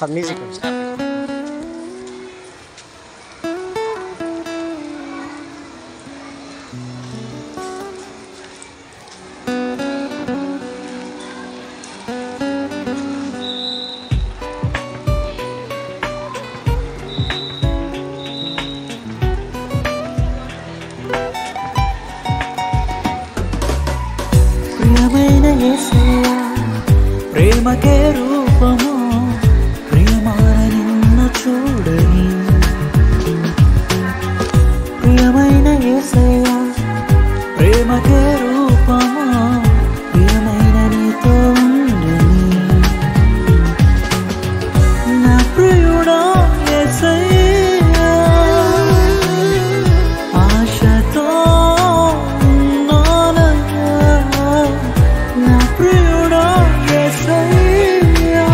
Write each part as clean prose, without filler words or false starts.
Music ప్రియమైన యేసయ్యా ప్రేమకే రూపము ప్రియమైన నిన్ను చూడని ప్రియమైన యేసయ్యా ప్రేమకే రూపము ప్రియమైన నీతో ఉండని నా ప్రియుడా యేసయ్యా ఆశతో నా ప్రియుడా యేసయ్యా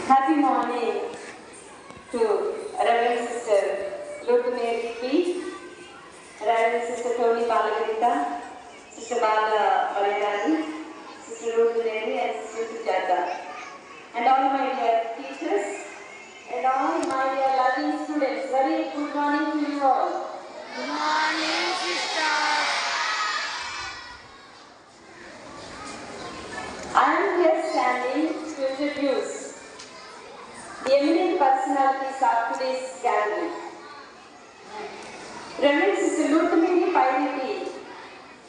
Happy morning to Reverend Sister Lutumeri P, Reverend Sister Tony Balagarita, Sister Bala Malayani, Sister Lutumeri and Sister Sujata, and all my dear teachers and all my dear loving students. Very good morning to you all. Good morning, sister. I am here standing to introduce the eminent personalities of today's gathering. Reverend Sister Lutumeri Pairiti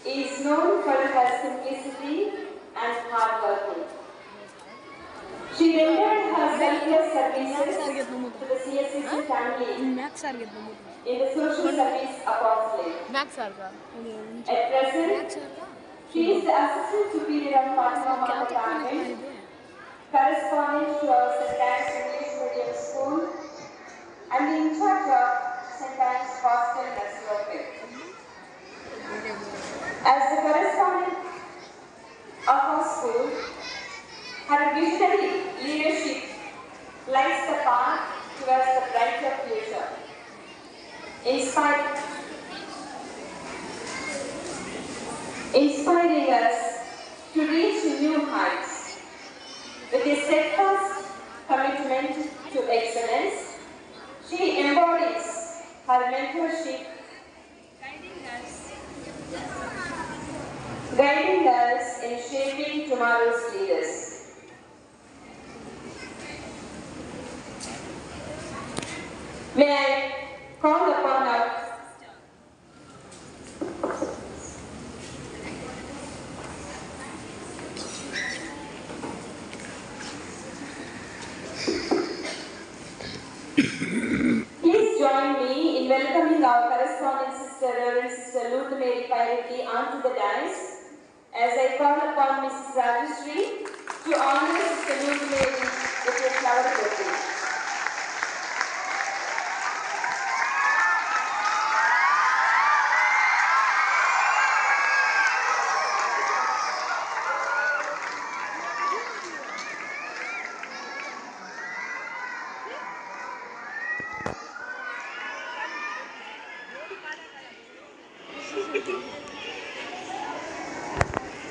is known for her simplicity and hard working. She rendered her selfless services to the CSCC family in the social service apostolate. At present, she is the Assistant Superior of Fatima Mata Convent, correspondent to our St. Anne's English Medium School, and in charge of St. Anne's Hostel Nursery. As the correspondent of our school, her visionary leadership lights the path towards the brighter future, inspiring us to reach new heights. With a steadfast commitment to excellence, she embodies her mentorship, guiding us in shaping tomorrow's leaders. May I call upon our Please join me in welcoming our correspondent sister, Reverend Sister Lutumeri Pairiti, onto the dais as I call upon Mrs. Rajeshri to honor Sister Lutumeri with a flower bouquet.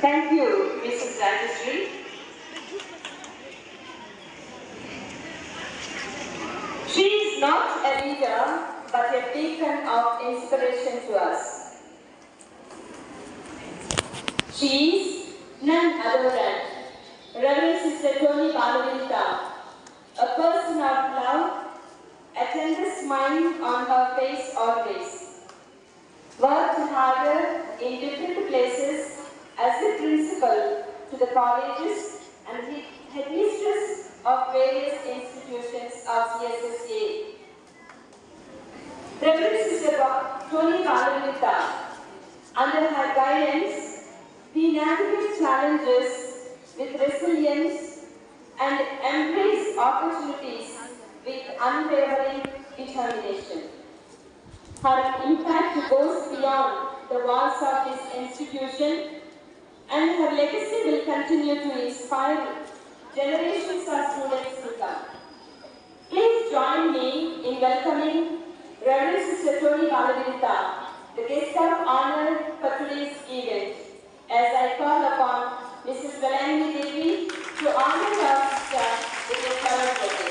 Thank you, Mrs. Rajeshri. She is not a leader, but a beacon of inspiration to us. She is none other than Reverend Sister Tony Balagarita, a person of love, a tender smile on her face always. Worked harder in different places as the principal to the colleges and headmistress of various institutions of CSSA. Reverend Sister Tony Balagarita, under her guidance, we navigate challenges with resilience and embrace opportunities with unwavering determination. Her impact goes beyond the walls of this institution, and her legacy will continue to inspire generations of students to come. Please join me in welcoming Reverend Sister Tony Balagarita, the guest of honor for today's event, as I call upon Mrs. Velangi Devi to honor her sister with a flower bouquet.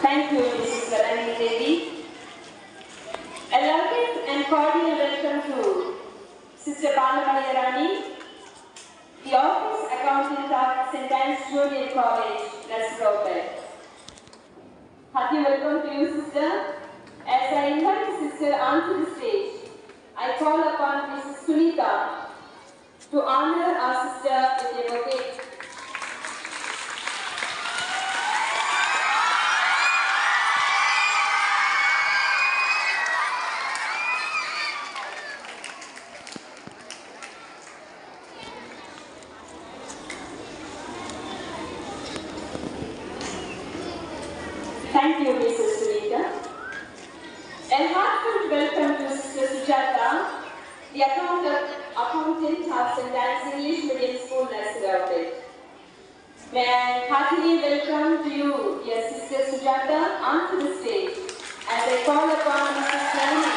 Thank you, Mrs. Velangi Devi. A loving and cordial welcome to Sister Bala Malayani, the Office Accountant of St. Anne's Junior College, Nursery. Happy welcome to you, Sister. As I invite the Sister onto the stage, I call upon Mrs. Sunita to honor our sister with a bouquet. Thank you, Mrs. Sunita. A heartfelt welcome to Sister Sujata, the accountant of St. Anne's English Medium School, Nursery Outlet. May I heartily welcome to you, dear Sister Sujata, onto the stage as I call upon Mrs. Nalini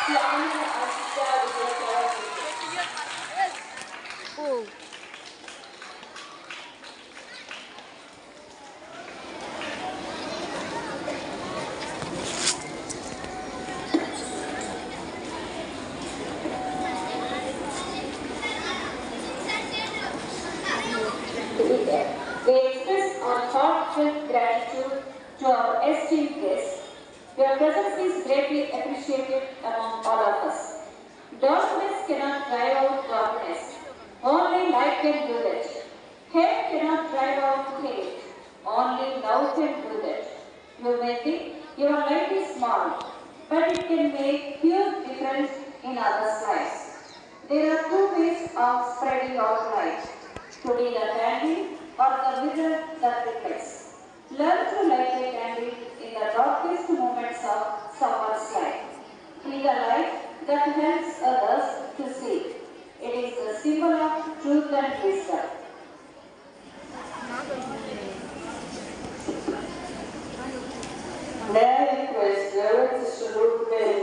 to honor our sister with your prayer. Oh. We express our heartfelt gratitude to our esteemed guests. Your presence is greatly appreciated among all of us. Darkness cannot drive out darkness. Only light can do that. Hate cannot drive out hate. Only love can do that. You may think your light is small, but it can make huge difference in others' lives. There are two ways of spreading out light. To be the candle or the mirror that reflects. Learn to light a candle in the darkest moments of someone's life. Be the light that helps others to see. It is the symbol of truth and wisdom. May I request Reverend Sister Ruth Mary